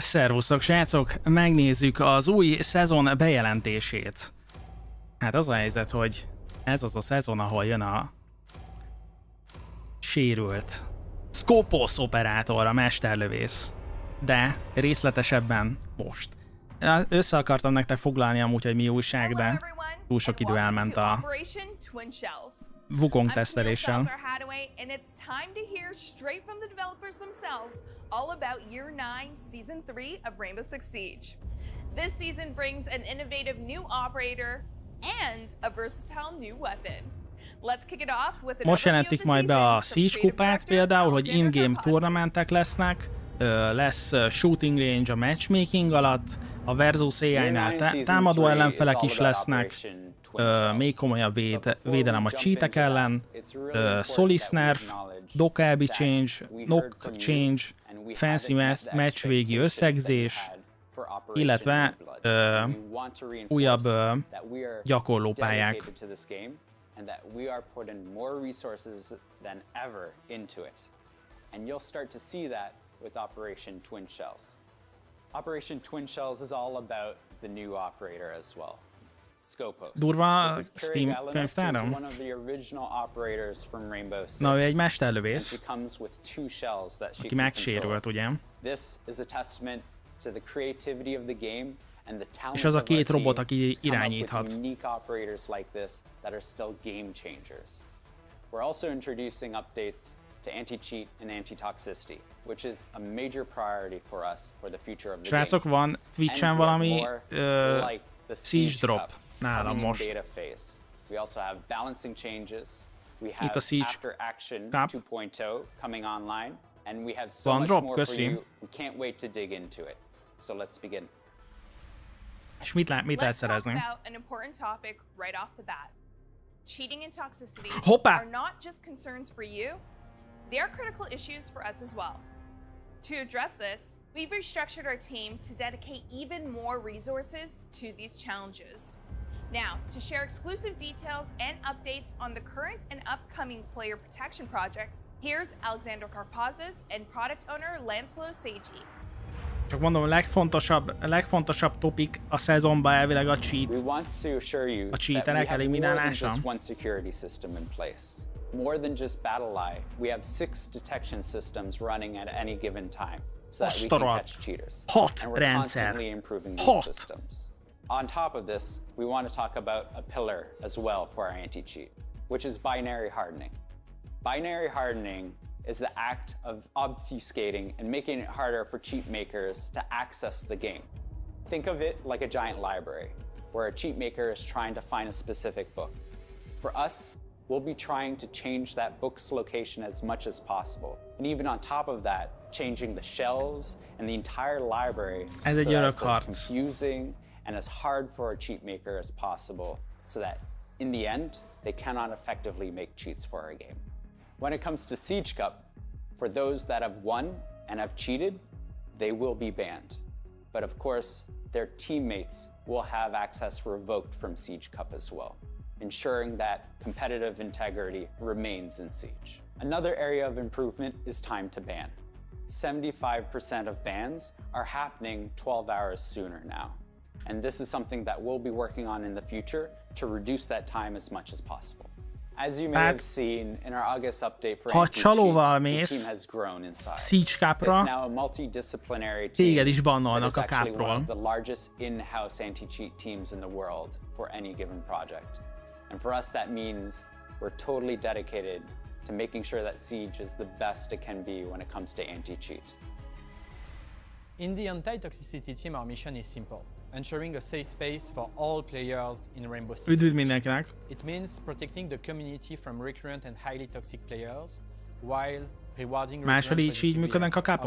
Szervusztok, srácok! Megnézzük az új szezon bejelentését. Hát az a helyzet, hogy ez az a szezon, ahol jön a sérült Skopós operátor, a mesterlövész. De részletesebben most. Össze akartam nektek foglalni amúgy, hogy mi újság, de túl sok idő elment a Wukong teszteléssel. This season brings an innovative new operator and a versatile new weapon. Let's kick it off with Most jelentik majd be a Siege kupát például, hogy in-game tournamentek lesznek, lesz shooting range a matchmaking alatt, a versus AI-nál támadó ellenfelek is lesznek, még komolyabb védelem a cheatek ellen, Solis nerf, Dokkaebi change, Nokk change, fancy match végi összegzés, illetve újabb gyakorlópályák. And that we are putting more resources than ever into it. And you'll start to see that with Operation Twin Shells. Operation Twin Shells is all about the new operator as well. Skopós. Durva Steam könyvtáram. Na, ő egy mesterlövész, aki megsérült, ugye? És az a két robot, aki irányíthat. We're also introducing updates to anti-cheat and anti-toxicity, which is a major priority for us for the future of the game. Srácok, van Twitch-en valami Siege drop nálam most. We also have balancing changes. We have after action 2.0 coming online, and we have so much more for you. We can't wait to dig into it. So let's begin. És mit lehet szerezni? Cheating and toxicity Hoppá! are not just concerns for you, they are critical issues for us as well. To address this, we've restructured our team to dedicate even more resources to these challenges. Now, to share exclusive details and updates on the current and upcoming player protection projects, here's Alexander Karpazes and product owner Lancelot Seiji. Csak mondom, a legfontosabb topik a szezonban elvileg a cheat. A cheaterek eliminálása. More than just battle eye, we have 6 detection systems running at any given time, so that we can catch cheaters. And we're constantly improving these systems. On top of this, we want to talk about a pillar as well for our anti-cheat, which is binary hardening. Binary hardening is the act of obfuscating and making it harder for cheat makers to access the game. Think of it like a giant library, where a cheat maker is trying to find a specific book. For us, we'll be trying to change that book's location as much as possible. And even on top of that, changing the shelves and the entire library so that it's as confusing and as hard for a cheat maker as possible, so that in the end, they cannot effectively make cheats for our game. When it comes to Siege Cup, for those that have won and have cheated, they will be banned. But of course, their teammates will have access revoked from Siege Cup as well, ensuring that competitive integrity remains in Siege. Another area of improvement is time to ban. 75% of bans are happening 12 hours sooner now. And this is something that we'll be working on in the future to reduce that time as much as possible. As you may have seen in our August update for anti-cheat, the team has grown in size. It's now a multidisciplinary team that is actually one of the largest in-house anti-cheat teams in the world for any given project. And for us, that means we're totally dedicated to making sure that Siege is the best it can be when it comes to anti-cheat. In the anti-toxicity team, our mission is simple. Ensuring a safe space for all players in Rainbow Six Siege. It means protecting the community from recurrent and highly toxic players, while rewarding Our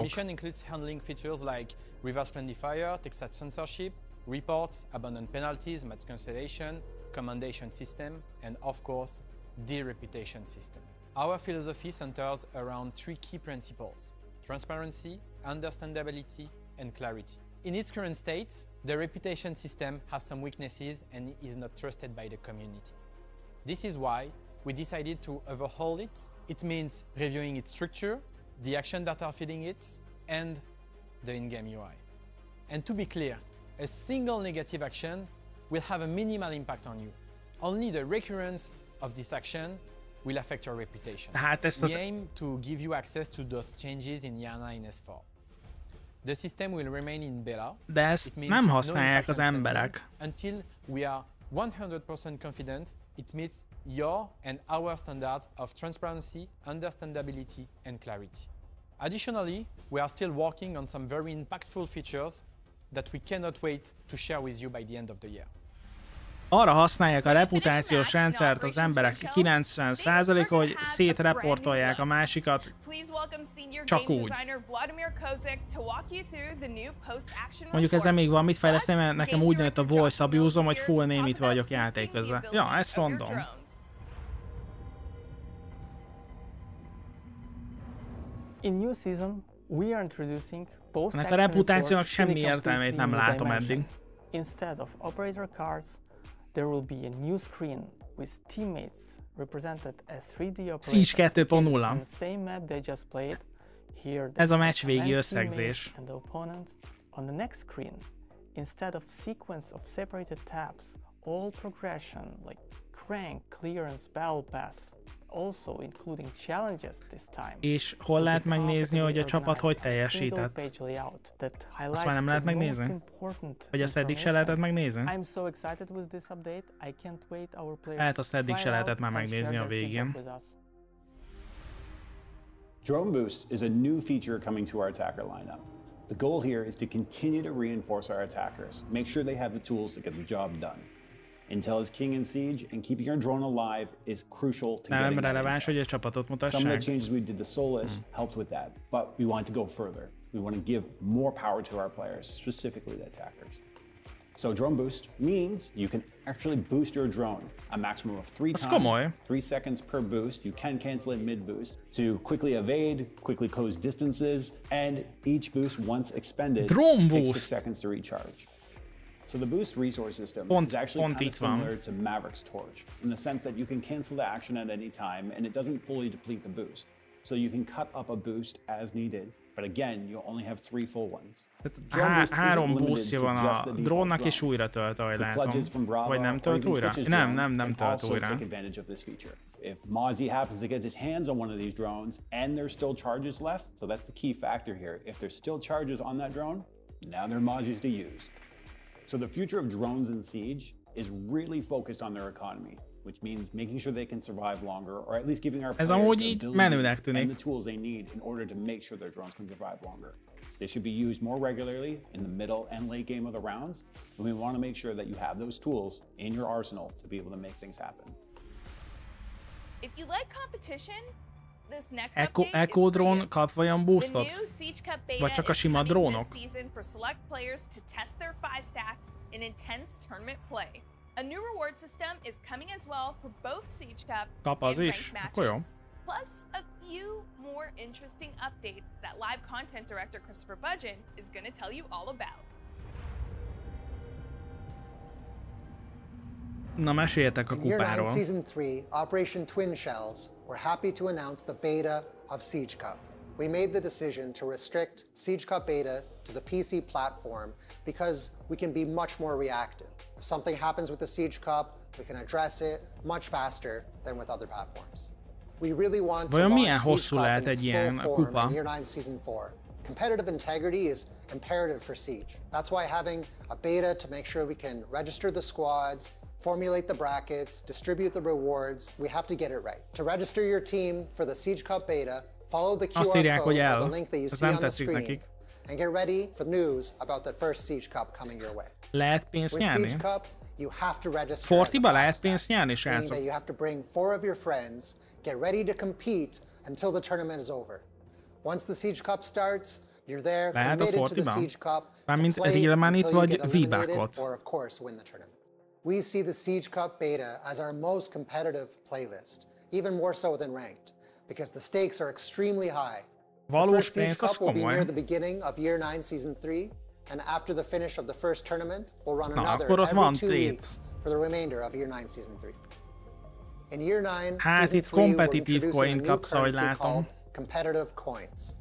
mission includes handling features like reverse friendly fire, text censorship, reports, abandoned penalties, match cancellation, commendation system, and of course, the reputation system. Our philosophy centers around 3 key principles: transparency, understandability, and clarity. In its current state, the reputation system has some weaknesses and is not trusted by the community. This is why we decided to overhaul it. It means reviewing its structure, the actions that are feeding it, and the in-game UI. And to be clear, a single negative action will have a minimal impact on you. Only the recurrence of this action will affect your reputation. We aim to give you access to those changes in Y9S3. The system will remain in beta. De ezt nem használják az emberek. Until we are 100% confident it meets your and our standards of transparency, understandability, and clarity. Additionally, we are still working on some very impactful features that we cannot wait to share with you by the end of the year. Arra használják a reputációs rendszert az emberek 90%-a, hogy szétreportolják a másikat, csak úgy. Mondjuk ezzel még van mit fejleszteni, mert nekem úgy jött a voice abuse-om, hogy full némit vagyok játék közben. Ja, ezt mondom. Ennek a reputációnak semmi értelmét nem látom eddig. Instead of operator cards, there will be a new screen with teammates represented as 3D operators. Siege 2.0. On the same map they just played. Here ez a meccs végi összegzés. And the opponents on the next screen, instead of sequence of separated tabs, all progression like rank, clearance, battle pass, also including challenges this time. És hol lehet megnézni, hogy a csapat hogy teljesített? Azt már nem lehet megnézni? Vagy azt eddig se lehetett megnézni? Hát azt eddig se lehetett már megnézni a végén. Drone Boost is a new feature coming to our attacker lineup. The goal here is to continue to reinforce our attackers, make sure they have the tools to get the job done. Intel is king in Siege, and keeping your drone alive is crucial to getting that intel. Some of the changes we did to Solis helped with that, but we want to go further. We want to give more power to our players, specifically the attackers. So Drone Boost means you can actually boost your drone a maximum of 3 times, 3 seconds per boost. You can cancel it mid-boost to quickly evade, quickly close distances, and each boost once expended takes 6 seconds to recharge. So the boost resource system is actually kind of similar to Maverick's Torch in the sense that you can cancel the action at any time and it doesn't fully deplete the boost. So you can cut up a boost as needed, but again, you only have 3 full ones. Három boostja van a drónnak és újra tölt, ahogy látom. Vagy nem tölt újra? Nem tölt újra. If Mozzie happens to get his hands on one of these drones and there's still charges left, so that's the key factor here. If there's still charges on that drone, now they're Mozzie's to use. So the future of drones in Siege is really focused on their economy, which means making sure they can survive longer, or at least giving our players the ability and the tools they need in order to make sure their drones can survive longer. They should be used more regularly in the middle and late game of the rounds, and we want to make sure that you have those tools in your arsenal to be able to make things happen. If you like competition, Echo drón kap vajon boostot? Vagy csak a sima drónok? A new reward system is coming as well for both Siege Cup and ranked matches. Plus a few more interesting updates that live content director Christopher Budgeon is going to tell you all about. Na, meséljetek a kupáról. In Year 9 Season 3, Operation Twin Shells, we're happy to announce the beta of Siege Cup. We made the decision to restrict Siege Cup beta to the PC platform because we can be much more reactive. If something happens with the Siege Cup, we can address it much faster than with other platforms. We really want to launch Siege Cup in its full form in Year 9 Season 4. Competitive integrity is imperative for Siege. That's why having a beta to make sure we can register the squads, formulate the brackets, distribute the rewards, we have to get it right. To register your team for the Siege Cup beta, follow the QR code or the link that you see on the screen and get ready for news about the first Siege Cup coming your way. Lehet pénzt nyerni? With Siege Cup, you have to register Fortiba lehet pénzt nyerni, meaning that you have to bring 4 of your friends, get ready to compete until the tournament is over. Once the Siege Cup starts, you're there committed to the Siege Cup to play until you get eliminated or of course win the tournament. We see the Siege Cup beta as our most competitive playlist, even more so than ranked, because the stakes are extremely high. The first Siege Cup will be near the beginning of Year 9 Season 3, and after the finish of the first tournament, we'll run another every 2 weeks for the remainder of Year 9 Season 3. In Year 9 Season 3, we're introducing a new currency called competitive coins.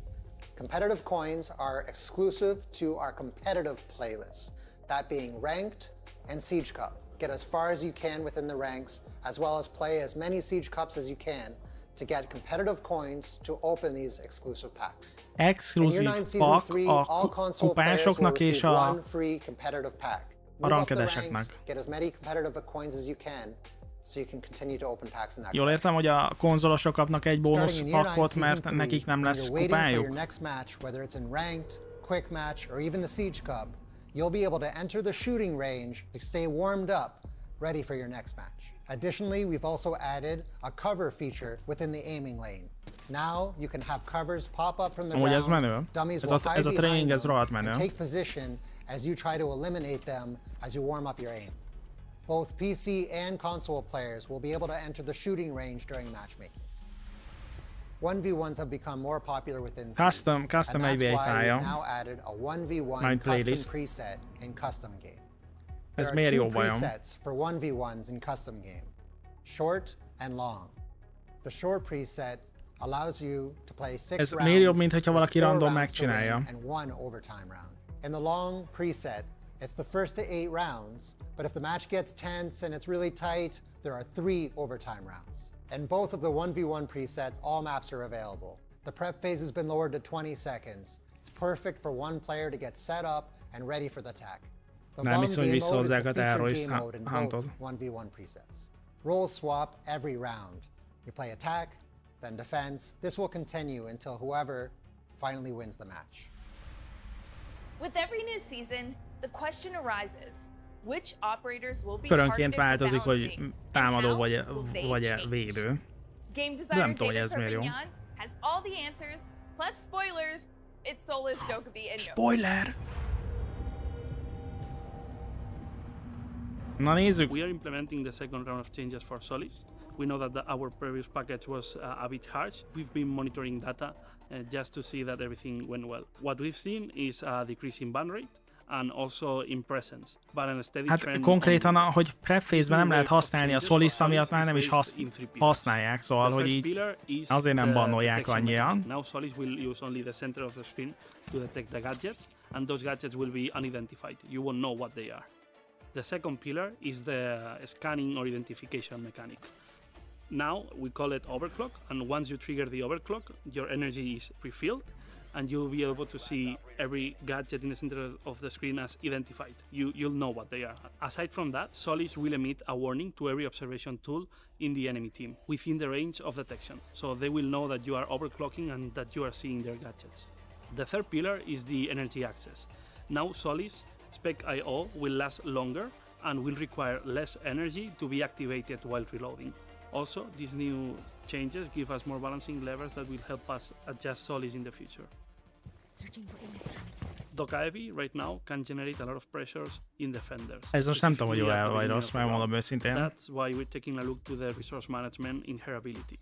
Competitive coins are exclusive to our competitive playlists, that being Ranked and Siege Cup. Get as far as you can within the ranks, as well as play as many Siege Cups as you can to get competitive coins to open these exclusive packs. Exkluzív pak a kupásoknak és a rankedeseknek. Jól értem, hogy a konzolosok kapnak egy bónusz pakkot, mert nekik nem lesz kupájuk? You'll be able to enter the shooting range to stay warmed up, ready for your next match. Additionally, we've also added a cover feature within the aiming lane. Now you can have covers pop up from the ground. Dummies will hide behind them and take position as you try to eliminate them as you warm up your aim. Both PC and console players will be able to enter the shooting range during matchmaking. 1v1s have become more popular within Siege, and that's why we've now added a 1v1 custom preset in custom game. There are two presets for 1v1s in custom game, short and long. The short preset allows you to play 6 rounds with 4 rounds to win and 1 overtime round. In the long preset, it's the first to 8 rounds, but if the match gets tense and it's really tight, there are 3 overtime rounds. In both of the 1v1 presets, all maps are available. The prep phase has been lowered to 20 seconds. It's perfect for one player to get set up and ready for the attack. The long game mode is the featured game mode in both 1v1 presets. Role swap every round. You play attack, then defense. This will continue until whoever finally wins the match. With every new season, the question arises, which operators will be Körönként targeted változik, for hogy balancing, támadó and how will they vagy change? védő. Game Nem designer tudom, hogy ez miért jó. has all the answers, plus spoilers. It's Solis, Dokkaebi, and Nokk. Spoiler! Na nézzük. We are implementing the second round of changes for Solis. We know that our previous package was a bit harsh. We've been monitoring data just to see that everything went well. What we've seen is a decrease in ban rate and also in presence, but a steady trend. Konkrétan, hogy prep phase-ben nem lehet használni a Solist, amiatt már nem is használják, szóval, hogy így azért nem bannolják annyian. Now Solis will use only the center of the screen to detect the gadgets, and those gadgets will be unidentified. You won't know what they are. The second pillar is the scanning or identification mechanic. Now we call it overclock, and once you trigger the overclock, your energy is refilled, and you'll be able to see every gadget in the center of the screen as identified. You'll know what they are. Aside from that, Solis will emit a warning to every observation tool in the enemy team within the range of detection, so they will know that you are overclocking and that you are seeing their gadgets. The third pillar is the energy access. Now Solis Spec.io will last longer and will require less energy to be activated while reloading. Also, these new changes give us more balancing levers that will help us adjust Solis in the future. Dokkaebi right now can generate a lot of pressures in defenders. Ez most nem tudom, hogy jó el vagy rossz, megmondom őszintén. That's why we're taking a look to the resource management in her ability.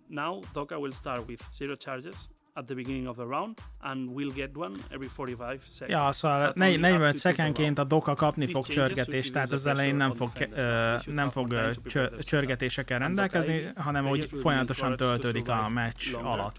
Now, Dokka will start with 0 charges at the beginning of the round, and we'll get one every 45 seconds. Ja, szóval 45 szekundként a Dokka kapni fog csörgetést, tehát az elején nem fog csörgetésekkel rendelkezni, hanem úgy folyamatosan töltődik a meccs alatt.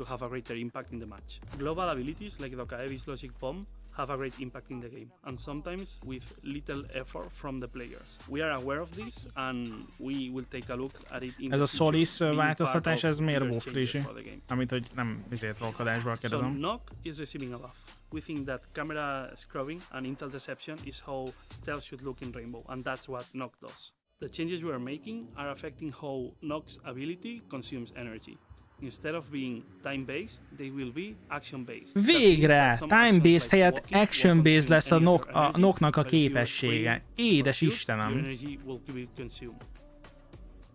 Global abilities like Dokkaebi's Logic Bomb have a great impact in the game, and sometimes with little effort from the players. We are aware of this, and we will take a look at it in ez a Solis változtatás, ez miért volt frissé? Amit, hogy nem ezért rolkodásból kérdezem. So Nokk is receiving a buff. We think that camera scrubbing and intel deception is how stealth should look in Rainbow, and that's what Nokk does. The changes we are making are affecting how Nokk's ability consumes energy. Instead of being time-based, they will be action-based. Végre! Time-based helyett action-based lesz a Nokknak a képessége. Édes Istenem!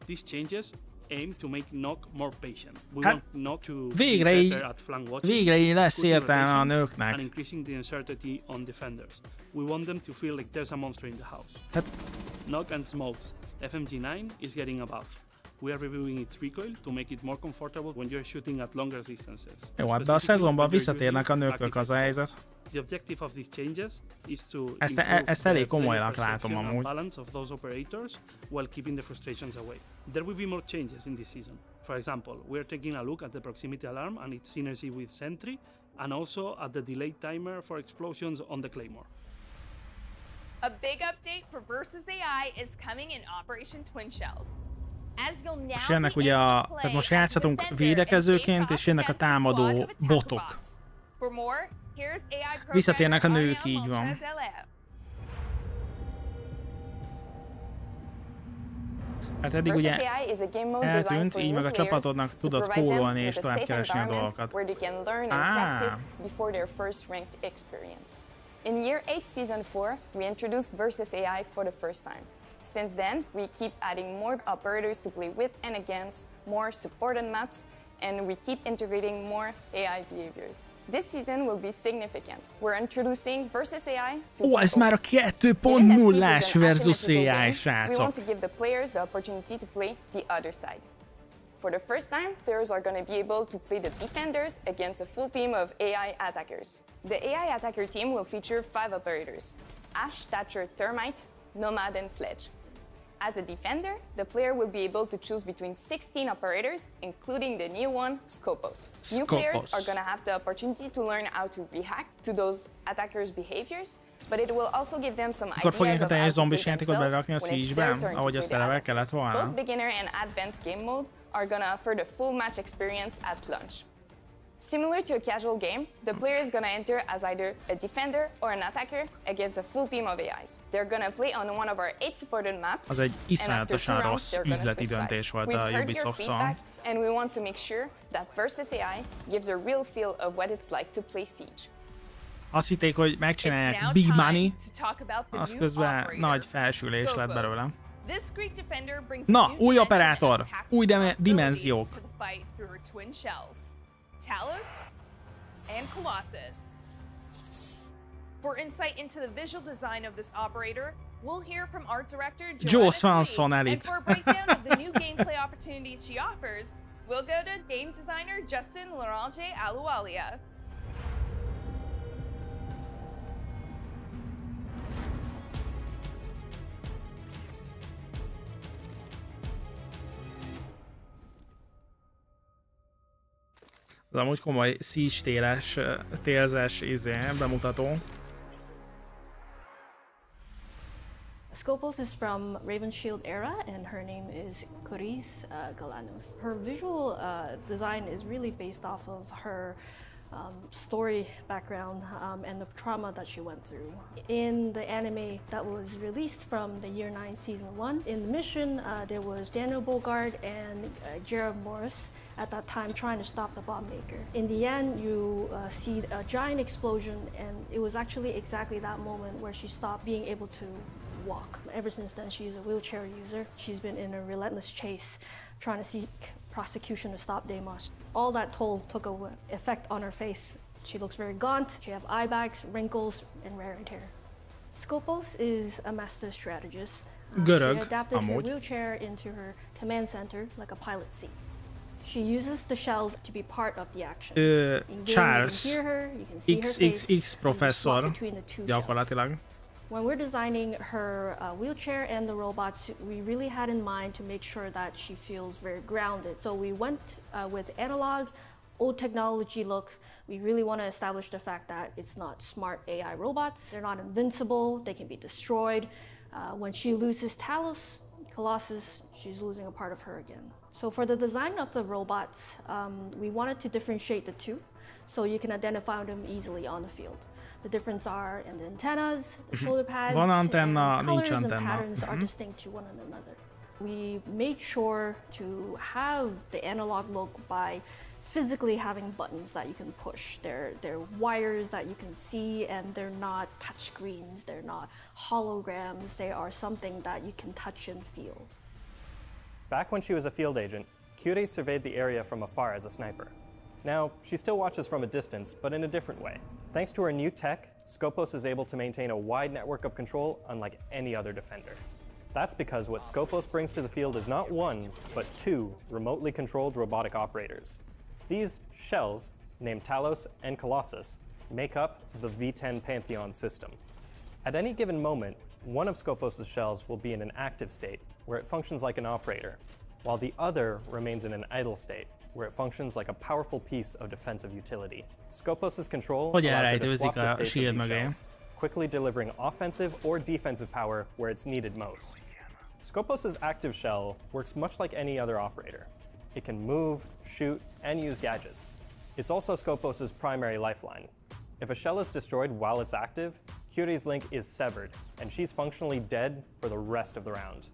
These changes aim to make Nokk more patient. We Hát, want Nokk to végre be így, better at flank watching, végre így lesz értelme a and nőknek. increasing the uncertainty on defenders. We want them to feel like there's a monster in the house. Hát, Nokk and Smoke's FMG9 is getting a buff. We are reviewing its recoil to make it more comfortable when you're shooting at longer distances. jó, hát be a szezonban visszatérnek a nőkök, az a helyzet. The objective of these changes is to Ezt elég komolynak látom amúgy. balance of those operators while keeping the frustrations away. There will be more changes in this season. For example, we are taking a look at the proximity alarm and its synergy with Sentry and also at the delayed timer for explosions on the Claymore. A big update for Versus AI is coming in Operation Twin Shells. As you'll now És jönnek ugye tehát most játszhatunk védekezőként, és jönnek a támadó botok. Visszatérnek a nők, így van. Hát eddig ugye eltűnt, így meg a csapatodnak tudod kólolni és tovább keresni a dolgokat. In Year 8 Season 4, we introduced Versus AI for the first time. Since then, we keep adding more operators to play with and against, more supported maps, and we keep integrating more AI behaviors. This season will be significant. We're introducing Versus AI to ez már a 2.0-ás Versus AI, srácok. We want to give the players the opportunity to play the other side. For the first time, players are going to be able to play the defenders against a full team of AI attackers. The AI attacker team will feature 5 operators: Ash, Thatcher, Termite, Nomad, and Sledge. As a defender, the player will be able to choose between 16 operators, including the new one, Skopós. New players are going to have the opportunity to learn how to react to those attackers' behaviors, but it will also give them some ideas of how to play themselves when it's their turn to play the attackers. Both beginner and advanced game mode are going to offer the full match experience at launch. Similar to a casual game, the player is going to enter as either a defender or an attacker against a full team of AIs. They're going to play on one of our 8 supported maps, az egy iszonyatosan rossz üzleti döntés volt a Ubisoft-tól. And we want to make sure that Versus AI gives a real feel of what it's like to play Siege. Azt hitték, hogy megcsinálják Big Money, az közben nagy felsülés lett belőle. Na, új operátor, új dimenziók. Talos and Colossus. For insight into the visual design of this operator, we'll hear from art director Joanna Sweet. And for a breakdown of the new gameplay opportunities she offers, we'll go to game designer Justin Larange Alualia. Ez amúgy komoly Siege télzes bemutató. Skopós is from Ravenshield era, and her name is Coris Galanos. Her visual design is really based off of her story background and the trauma that she went through. In the anime that was released from the Year 9 Season 1, in the mission there was Daniel Bogard and Jared Morris at that time trying to stop the bomb maker. In the end, you see a giant explosion, and it was actually exactly that moment where she stopped being able to walk. Ever since then, she's a wheelchair user. She's been in a relentless chase trying to seek prosecution to stop Deimos. All that toll took an effect on her face. She looks very gaunt, she has eye bags, wrinkles, and wear and tear. Skopós is a master strategist. She adapted her wheelchair into her command center like a pilot seat. She uses the shells to be part of the action. Charles, XXX professzor, gyakorlatilag. When we're designing her wheelchair and the robots, we really had in mind to make sure that she feels very grounded. So we went with analog, old technology look. We really want to establish the fact that it's not smart AI robots. They're not invincible. They can be destroyed. When she loses Talos, Colossus, she's losing a part of her again. So for the design of the robots, we wanted to differentiate the two so you can identify them easily on the field. The difference are in the antennas, the shoulder pads, van antenna, and nincs colors antenna. and patterns are distinct to one another. We made sure to have the analog look by physically having buttons that you can push. They're wires that you can see, and they're not touch screens, they're not holograms, they are something that you can touch and feel. Back when she was a field agent, Kyurei surveyed the area from afar as a sniper. Now, she still watches from a distance, but in a different way. Thanks to her new tech, Skopós is able to maintain a wide network of control unlike any other defender. That's because what Skopós brings to the field is not one, but 2 remotely controlled robotic operators. These shells, named Talos and Colossus, make up the V10 Pantheon system. At any given moment, one of Skopós' shells will be in an active state, where it functions like an operator, while the other remains in an idle state, where it functions like a powerful piece of defensive utility. Skopós' control Hogy allows her to elrejtőzik swap the a states of shield these mögé. shells, quickly delivering offensive or defensive power where it's needed most. Skopós' active shell works much like any other operator. It can move, shoot, and use gadgets. It's also Skopós' primary lifeline. If a shell is destroyed while it's active, Curie's link is severed, and she's functionally dead for the rest of the round.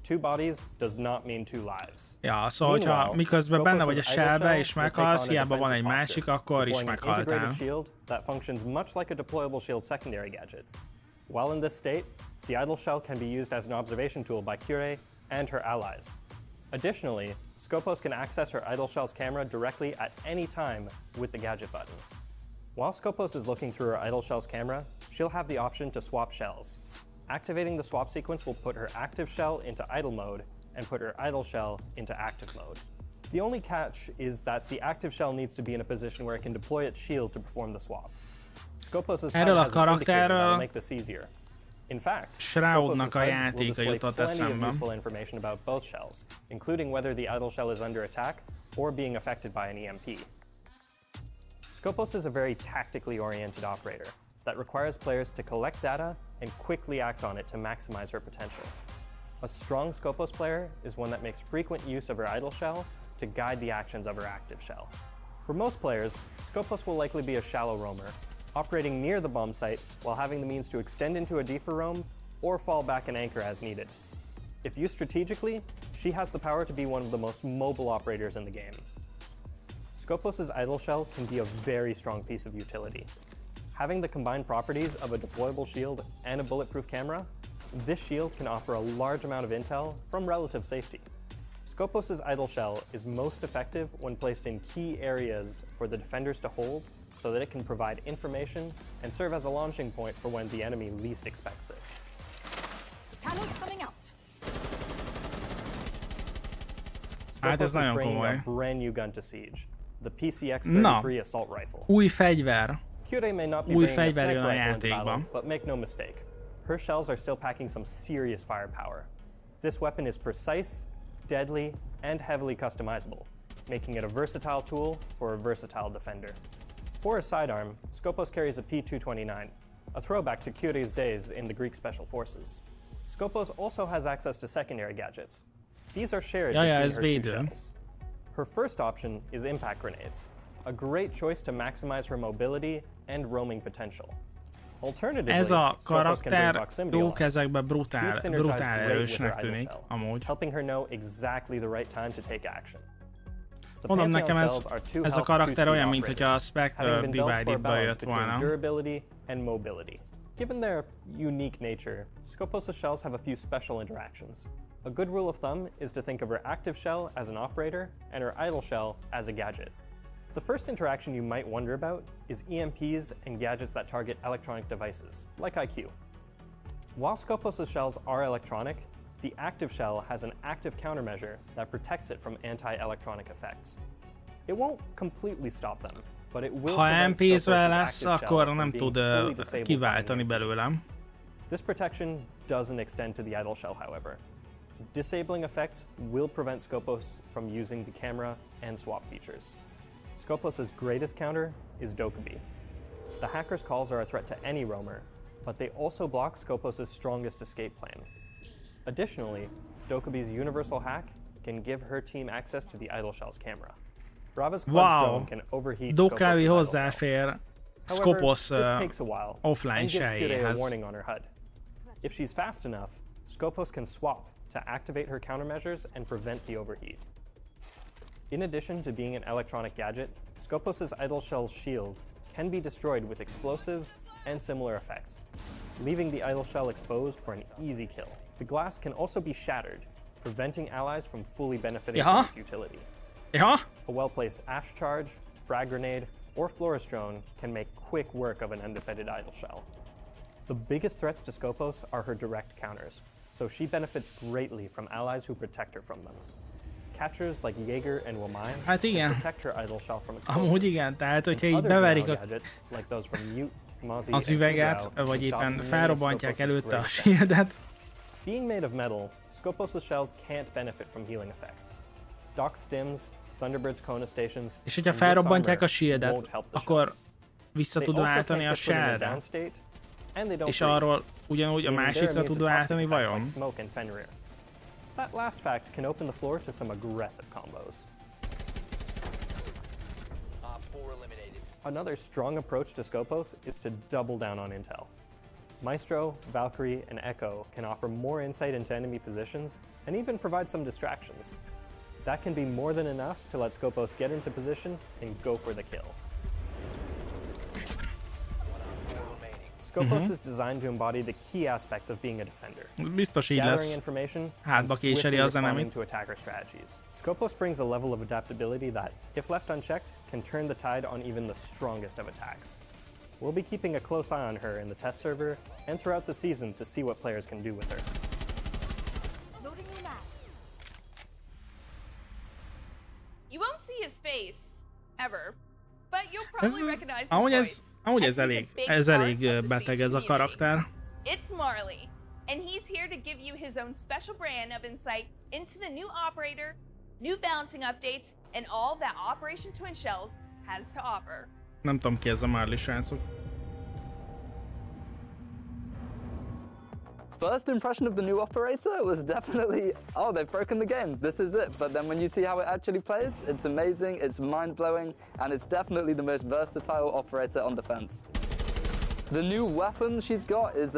Two bodies does not mean two lives. Ja, szóval hogyha miközben benne vagy a shellbe és meghalsz, hiába van egy másik, akkor is meghaltál. Shield that functions much like a deployable shield secondary gadget. While in this state, the idle shell can be used as an observation tool by Curie and her allies. Additionally, Skopós can access her idle shell's camera directly at any time with the gadget button. While Skopós is looking through her idle shell's camera, she'll have the option to swap shells. Activating the swap sequence will put her active shell into idle mode and put her idle shell into active mode. The only catch is that the active shell needs to be in a position where it can deploy its shield to perform the swap. Skopós' HUD has an indicator that will make this easier. In fact, Skopós' HUD will display plenty of useful information about both shells, including whether the idle shell is under attack or being affected by an EMP. Skopós is a very tactically oriented operator that requires players to collect data and quickly act on it to maximize her potential. A strong Skopós player is one that makes frequent use of her idle shell to guide the actions of her active shell. For most players, Skopós will likely be a shallow roamer, operating near the bomb site while having the means to extend into a deeper roam or fall back and anchor as needed. If used strategically, she has the power to be one of the most mobile operators in the game. Skopós' idle shell can be a very strong piece of utility. Having the combined properties of a deployable shield and a bulletproof camera, this shield can offer a large amount of intel from relative safety. Skopós' idle shell is most effective when placed in key areas for the defenders to hold so that it can provide information and serve as a launching point for when the enemy least expects it. Tunnel's coming out. Skopós is bringing a brand new gun to Siege, the PCX-33 assault rifle. Új fegyver. Curie may not be bringing a sniper rifle into battle, but make no mistake, her shells are still packing some serious firepower. This weapon is precise, deadly, and heavily customizable, making it a versatile tool for a versatile defender. For a sidearm, Skopós carries a P229, a throwback to Curie's days in the Greek Special Forces. Skopós also has access to secondary gadgets. These are shared between her two shells. Her first option is impact grenades, a great choice to maximize her mobility and roaming potential. Alternatively, ez a karakter jó lines. ezekben brutál erősnek tűnik, amúgy. Helping her know exactly the right time to take action. Mondom, nekem ez a karakter olyan, mint hogyha a Spectre Divided-ből jött volna. Durability and mobility. Given their unique nature, Skopós' shells have a few special interactions. A good rule of thumb is to think of her active shell as an operator and her idle shell as a gadget. The first interaction you might wonder about is EMPs and gadgets that target electronic devices, like IQ. While Skopós' shells are electronic, the active shell has an active countermeasure that protects it from anti-electronic effects. It won't completely stop them, but it will prevent Skopós' active shell from being fully disabled by them. This protection doesn't extend to the idle shell, however. Disabling effects will prevent Skopós from using the camera and swap features. Skopós' greatest counter is Dokkaebi. The hacker's calls are a threat to any roamer, but they also block Skopós' strongest escape plan. Additionally, Dokkaebi's universal hack can give her team access to the idle shell's camera. Brava's clutch drone can overheat Dokkaebi Skopós' hozzáfér Skopós offline sejéhez. Warning on her HUD. If she's fast enough, Skopós can swap to activate her countermeasures and prevent the overheat. In addition to being an electronic gadget, Skopós' idle shell's shield can be destroyed with explosives and similar effects, leaving the idle shell exposed for an easy kill. The glass can also be shattered, preventing allies from fully benefiting from its utility. A well-placed ash charge, frag grenade, or florist drone can make quick work of an undefended idle shell. The biggest threats to Skopós are her direct counters, so she benefits greatly from allies who protect her from them. Catchers like Jager and Y9S3 can protect her idle shell from explosives. Tehát hogyha így beverik like those from Mute, Mozzie, az üveget, vagy éppen felrobbantják előtte a shieldet. Being made of metal, Skopós' shells can't benefit from healing effects. Dock stims, Thunderbird's Kona stations, és hogyha felrobbantják a shieldet, akkor vissza tud váltani a shellre. És arról ugyanúgy a másikra tud váltani vajon? That last fact can open the floor to some aggressive combos. Another strong approach to Skopós is to double down on intel. Maestro, Valkyrie, and Echo can offer more insight into enemy positions and even provide some distractions. That can be more than enough to let Skopós get into position and go for the kill. Skopós is designed to embody the key aspects of being a defender. Biztos így Gathering lesz. information Hátba késeli az responding to attacker strategies. Skopós brings a level of adaptability that, if left unchecked, can turn the tide on even the strongest of attacks. We'll be keeping a close eye on her in the test server and throughout the season to see what players can do with her. Loading you now. You won't see his face, ever, but you'll probably recognize his Amúgy voice. ez elég beteg ez a karakter. It's Marley, and he's here to give you his own special brand of insight into the new operator, new balancing updates, and all that Operation Twin Shells has to offer. Nem tudom ki ez a Marley, srácok. First impression of the new operator was definitely, oh, they've broken the game, this is it. But then when you see how it actually plays, it's amazing, it's mind-blowing, and it's definitely the most versatile operator on defense. The new weapon she's got is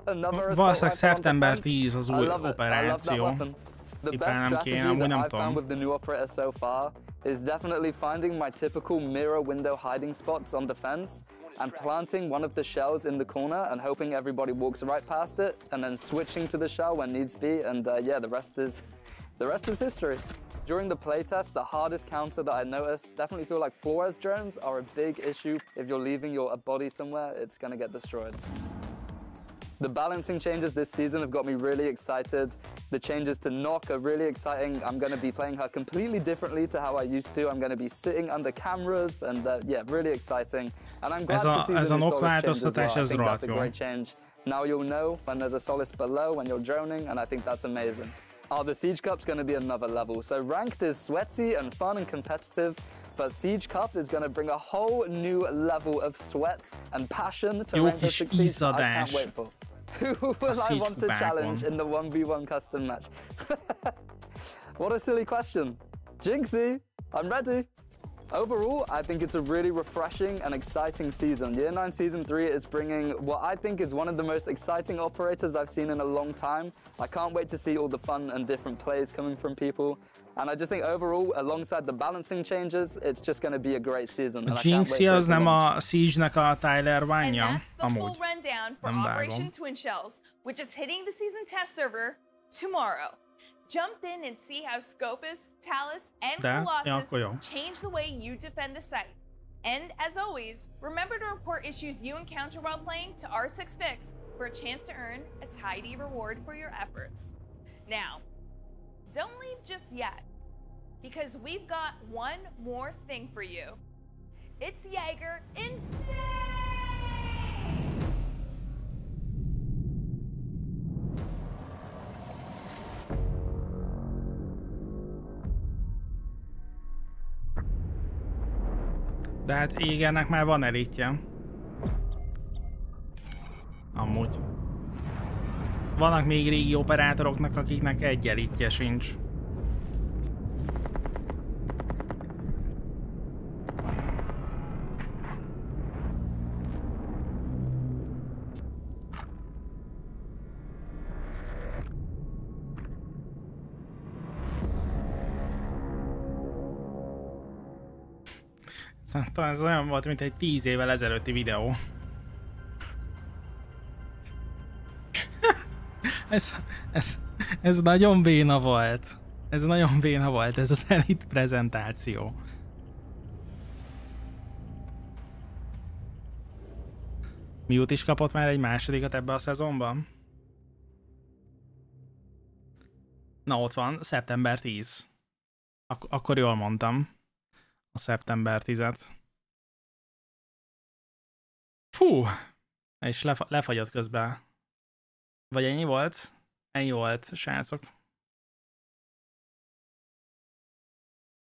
another assault Valószínűleg szeptember 10 az új I love operáció. that weapon. The best strategy that I've found with the new operator so far is definitely finding my typical mirror window hiding spots on defense and planting one of the shells in the corner and hoping everybody walks right past it and then switching to the shell when needs be, and yeah, the rest is history. During the playtest, the hardest counter that I noticed, definitely feel like Flores drones are a big issue. If you're leaving your body somewhere, it's gonna get destroyed. The balancing changes this season have got me really excited. The changes to Nokk are really exciting. I'm going to be playing her completely differently to how I used to. I'm going to be sitting under cameras and yeah, really exciting. And I'm glad to see the new Solis change as well. I think that's a great change. Now you'll know when there's a Solis below, when you're droning, and I think that's amazing. The Siege Cup's going to be another level. So ranked is sweaty and fun and competitive, but Siege Cup is going to bring a whole new level of sweat and passion to Ranked Succeed. I can't wait for. Who will I want to challenge in the 1v1 custom match? What a silly question. Jinxie, I'm ready. Overall, I think it's a really refreshing and exciting season. Year 9 Season 3 is bringing what I think is one of the most exciting operators I've seen in a long time. I can't wait to see all the fun and different plays coming from people. And I just think overall, alongside the balancing changes, it's just going to be a great season. Jinxie az nem a Siege-nek a Tyler Vine-ja? And that's the full rundown for Operation Twin Shells, which is hitting the season test server tomorrow. Jump in and see how Skopós, Talus, and Colossus change the way you defend a site. And as always, remember to report issues you encounter while playing to R6Fix for a chance to earn a tidy reward for your efforts. Now, don't leave just yet, because we've got one more thing for you. It's Jager in De hát Jagernek már van elitje. Amúgy. Vannak még régi operátoroknak, akiknek egy elitje sincs. Talán ez olyan volt, mint egy 10 évvel ezelőtti videó. ez nagyon béna volt. Ez nagyon béna volt, ez az elit prezentáció. Mute is kapott már egy másodikat ebbe a szezonban? Na ott van, szeptember 10. Akkor jól mondtam. A szeptember 10-et. Fú! És lefagyott közben. Vagy ennyi volt? Ennyi volt, srácok.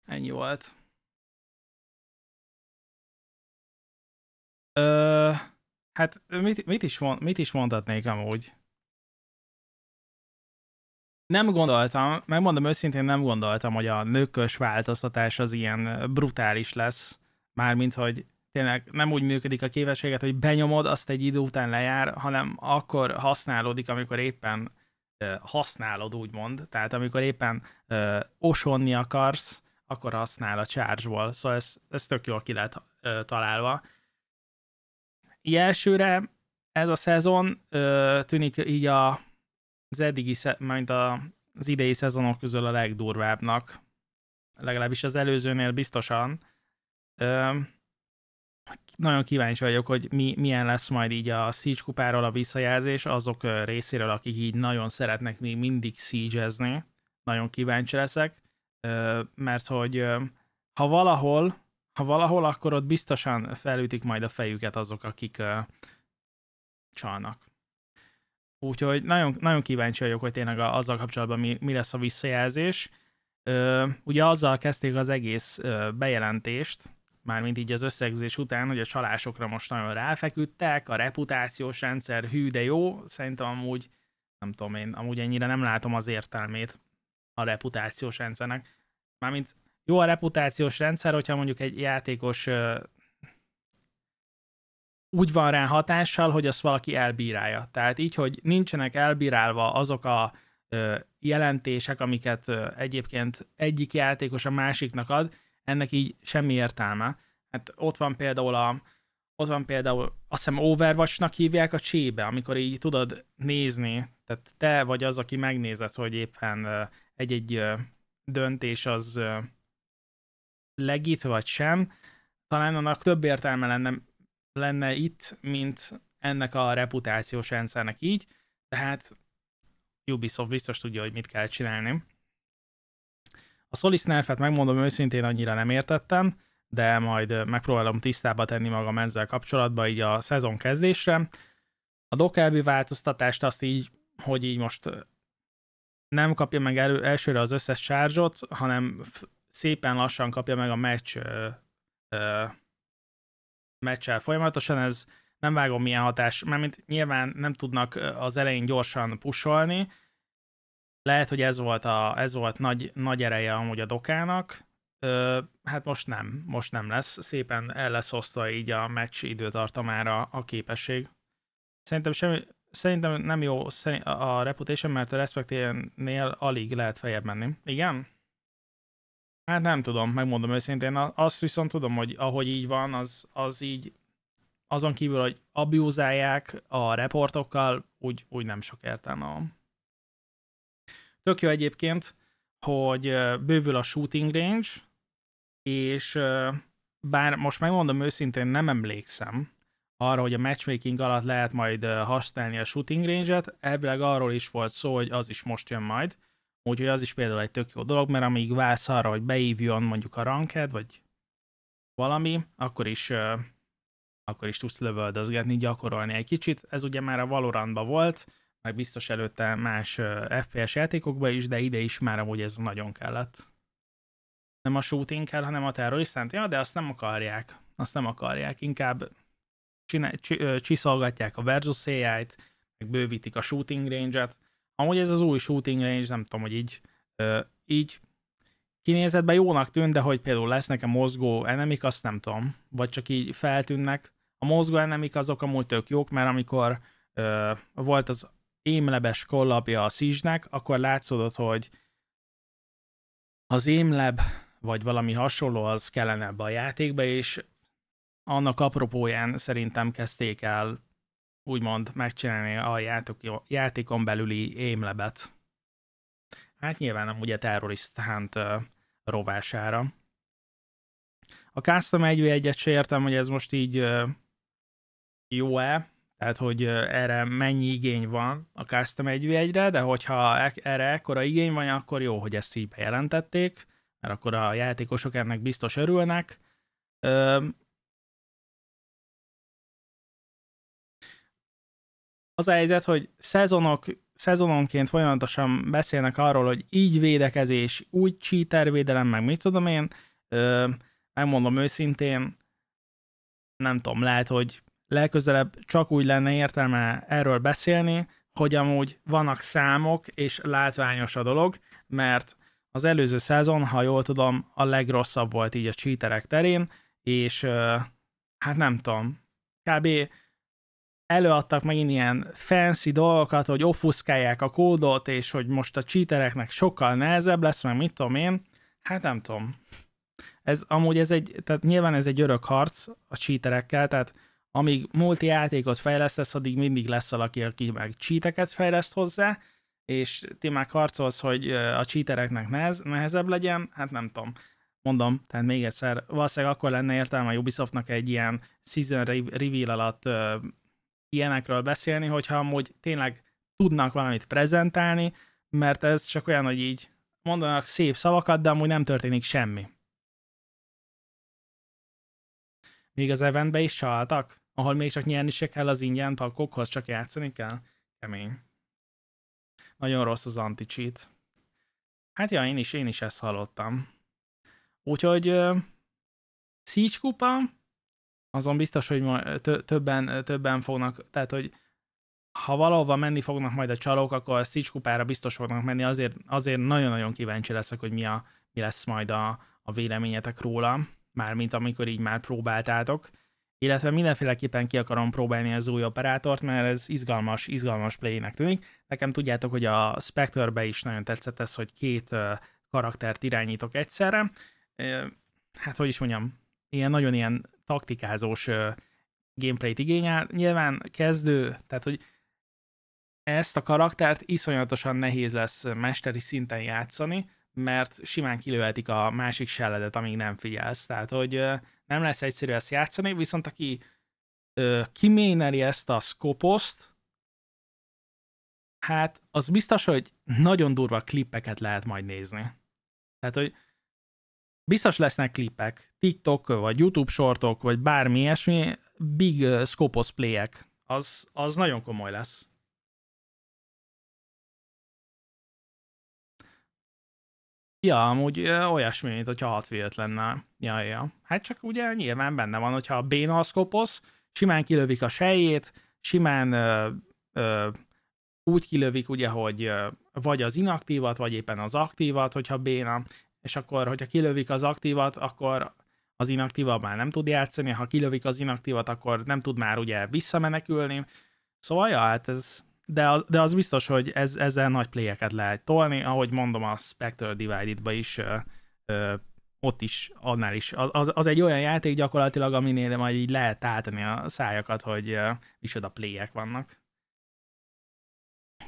Ennyi volt. Hát mit is mondhatnék amúgy? Nem gondoltam, megmondom őszintén, nem gondoltam, hogy a nökkös változtatás az ilyen brutális lesz. Mármint, hogy tényleg nem úgy működik a képességet, hogy benyomod, azt egy idő után lejár, hanem akkor használódik, amikor éppen használod, úgymond. Tehát amikor éppen osonni akarsz, akkor használ a charge-ból. Szóval ez tök jól ki lett találva. Elsőre ez a szezon tűnik így az eddigi, mint az idei szezonok közül a legdurvábbnak. Legalábbis az előzőnél biztosan. Nagyon kíváncsi vagyok, hogy milyen lesz majd így a Siege kupáról a visszajelzés azok részéről, akik így nagyon szeretnek még mindig siege-ezni. Nagyon kíváncsi leszek, mert hogy ha valahol, akkor ott biztosan felütik majd a fejüket azok, akik csalnak. Úgyhogy nagyon, nagyon kíváncsi vagyok, hogy tényleg azzal kapcsolatban mi lesz a visszajelzés. Ugye azzal kezdték az egész bejelentést, mármint így az összegzés után, hogy a csalásokra most nagyon ráfeküdtek, a reputációs rendszer hű, de jó. Szerintem amúgy, nem tudom én, amúgy ennyire nem látom az értelmét a reputációs rendszernek. Mármint jó a reputációs rendszer, hogyha mondjuk egy játékos úgy van rá hatással, hogy azt valaki elbírálja. Tehát így, hogy nincsenek elbírálva azok a jelentések, amiket egyébként egyik játékos a másiknak ad, ennek így semmi értelme. Hát ott van például azt hiszem Overwatch-nak hívják a csébe, amikor így tudod nézni, tehát te vagy az, aki megnézed, hogy éppen egy-egy döntés az legit vagy sem, talán annak több értelme lenne itt, mint ennek a reputációs rendszernek így, tehát Ubisoft biztos tudja, hogy mit kell csinálni. A Solis nerfet megmondom őszintén, annyira nem értettem, de majd megpróbálom tisztába tenni magam ezzel kapcsolatban így a szezon kezdésre. A Dokkaebi változtatást azt így, hogy így most nem kapja meg elsőre az összes charge-ot, hanem szépen lassan kapja meg a meccsel folyamatosan, ez nem vágom milyen hatás, mert nyilván nem tudnak az elején gyorsan pusolni. Lehet, hogy ez volt nagy ereje amúgy a Dokkának. Hát most nem lesz. Szépen el lesz osztva így a meccs időtartamára a képesség. Szerintem nem jó a reputation, mert a respectnél alig lehet feljebb menni. Igen? Hát nem tudom, megmondom őszintén. Azt viszont tudom, hogy ahogy így van, az így azon kívül, hogy abuzálják a reportokkal, úgy nem sok értelme van. Tök jó egyébként, hogy bővül a shooting range, és bár most megmondom őszintén, nem emlékszem arra, hogy a matchmaking alatt lehet majd használni a shooting range-et, elvileg arról is volt szó, hogy az is most jön majd, úgyhogy az is például egy tök jó dolog, mert amíg vársz arra, hogy beívjon mondjuk a ranked, vagy valami, akkor is tudsz lövöldözgetni, gyakorolni egy kicsit. Ez ugye már a Valorantban volt, meg biztos előtte más FPS játékokban is, de ide is már amúgy ez nagyon kellett. Nem a shooting kell, hanem a terrorisztánt. Ja, de azt nem akarják. Inkább csiszolgatják a versus AI-t, meg bővítik a shooting range-et. Amúgy ez az új shooting range, nem tudom, hogy így kinézetben jónak tűnt, de hogy például lesznek-e mozgó enemik, azt nem tudom. Vagy csak így feltűnnek. A mozgó enemik azok amúgy tök jók, mert amikor volt az aimlabes kollapja a Siege-nek, akkor látszódott, hogy az aimlab vagy valami hasonló az kellene ebbe a játékba, és annak apropóján szerintem kezdték el úgymond megcsinálni a játékon belüli aimlabet. Hát nyilván nem ugye terrorist hunt rovására. A custom 1v1-et se értem, hogy ez most így jó-e, tehát hogy erre mennyi igény van a custom 1v1-re, de hogyha erre ekkora igény van, akkor jó, hogy ezt így bejelentették, mert akkor a játékosok ennek biztos örülnek. az a helyzet, hogy szezononként folyamatosan beszélnek arról, hogy így védekezés, úgy cheater védelem, meg mit tudom én. Megmondom őszintén, nem tudom, lehet, hogy legközelebb csak úgy lenne értelme erről beszélni, hogy amúgy vannak számok, és látványos a dolog, mert az előző szezon, ha jól tudom, a legrosszabb volt így a cheaterek terén, és hát nem tudom, kb. Előadtak megint ilyen fancy dolgokat, hogy offuscálják a kódot, és hogy most a cheatereknek sokkal nehezebb lesz, meg mit tudom én, hát nem tudom. Tehát nyilván ez egy örök harc a cheaterekkel, tehát amíg multi játékot fejlesztesz, addig mindig lesz valaki, aki meg cheateket fejleszt hozzá, és ti meg harcolsz, hogy a cheatereknek nehezebb legyen, hát nem tudom. Mondom, tehát még egyszer, valószínűleg akkor lenne értelme a Ubisoftnak egy ilyen season reveal alatt ilyenekről beszélni, hogyha amúgy tényleg tudnak valamit prezentálni, mert ez csak olyan, hogy így mondanak szép szavakat, de amúgy nem történik semmi. Még az eventbe is csaltak, ahol még csak nyerni se kell az ingyen pakkokhoz, csak játszani kell. Kemény. Nagyon rossz az anti-cheat. Hát ja, én is ezt hallottam. Úgyhogy Siege kupa, azon biztos, hogy többen fognak, tehát hogy ha valahova menni fognak majd a csalók, akkor a Siege kupára biztos fognak menni, azért nagyon-nagyon kíváncsi leszek, hogy mi lesz majd a véleményetek róla, mármint amikor így már próbáltátok, illetve mindenféleképpen ki akarom próbálni az új operátort, mert ez izgalmas playnek tűnik. Nekem tudjátok, hogy a Spectre-be is nagyon tetszett ez, hogy 2 karaktert irányítok egyszerre. Hát, hogy is mondjam, nagyon ilyen taktikázós gameplayt igényel. Nyilván kezdő, tehát, hogy ezt a karaktert iszonyatosan nehéz lesz mesteri szinten játszani, mert simán kilőhetik a másik selledet, amíg nem figyelsz. Tehát, hogy nem lesz egyszerű ezt játszani, viszont aki kiméneli ezt a Skopószt, hát az biztos, hogy nagyon durva klippeket lehet majd nézni. Tehát, hogy biztos lesznek klippek, TikTok, vagy YouTube shortok, vagy bármi ilyesmi, big Skopós playek. Az nagyon komoly lesz. Ja, amúgy olyasmi, mint hogyha 6v5 lenne. Ja. Hát csak ugye nyilván benne van, hogyha béna a Skopós, simán kilövik a sejjét, simán úgy kilövik ugye, hogy vagy az inaktívat, vagy éppen az aktívat, hogyha béna, és akkor, hogyha kilövik az aktívat, akkor az inaktíva már nem tud játszani, ha kilövik az inaktívat, akkor nem tud már ugye visszamenekülni. Szóval ja, hát ez... De az biztos, hogy ezzel nagy playeket lehet tolni, ahogy mondom a Spectre Divided-ba is, ott is, annál is. Az egy olyan játék gyakorlatilag, aminél majd így lehet táltani a szájakat, hogy micsoda playek vannak.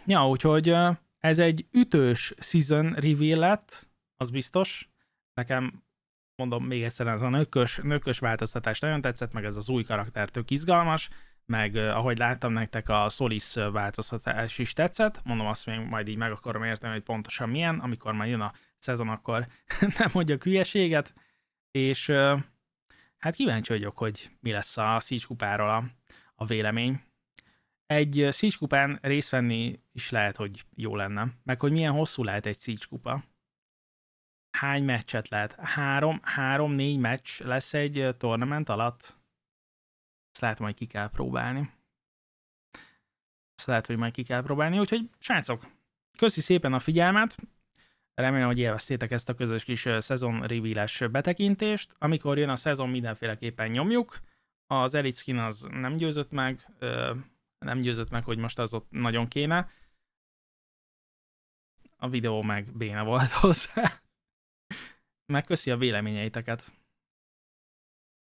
Ja, úgyhogy ez egy ütős season reveal lett, az biztos. Nekem, mondom még egyszer, ez a nökkös változtatás nagyon tetszett, meg ez az új karakter tök izgalmas, meg ahogy láttam nektek, a Solis változtatás is tetszett. Mondom, azt még majd így meg akarom érteni, hogy pontosan milyen, amikor majd jön a szezon, akkor nem mondjak hülyeséget. És hát kíváncsi vagyok, hogy mi lesz a Siege kupáról a vélemény. Egy Siege kupán részt venni is lehet, hogy jó lenne. Meg hogy milyen hosszú lehet egy Siege kupa. Hány meccset lehet? 3-4 meccs lesz egy tournament alatt? Ezt lehet, majd ki kell próbálni. Úgyhogy srácok, köszi szépen a figyelmet. Remélem, hogy élveztétek ezt a közös kis szezon reveal-es betekintést. Amikor jön a szezon, mindenféleképpen nyomjuk. Az Elite Skin az nem győzött meg, hogy most az ott nagyon kéne. A videó meg béna volt hozzá. Megköszi a véleményeiteket.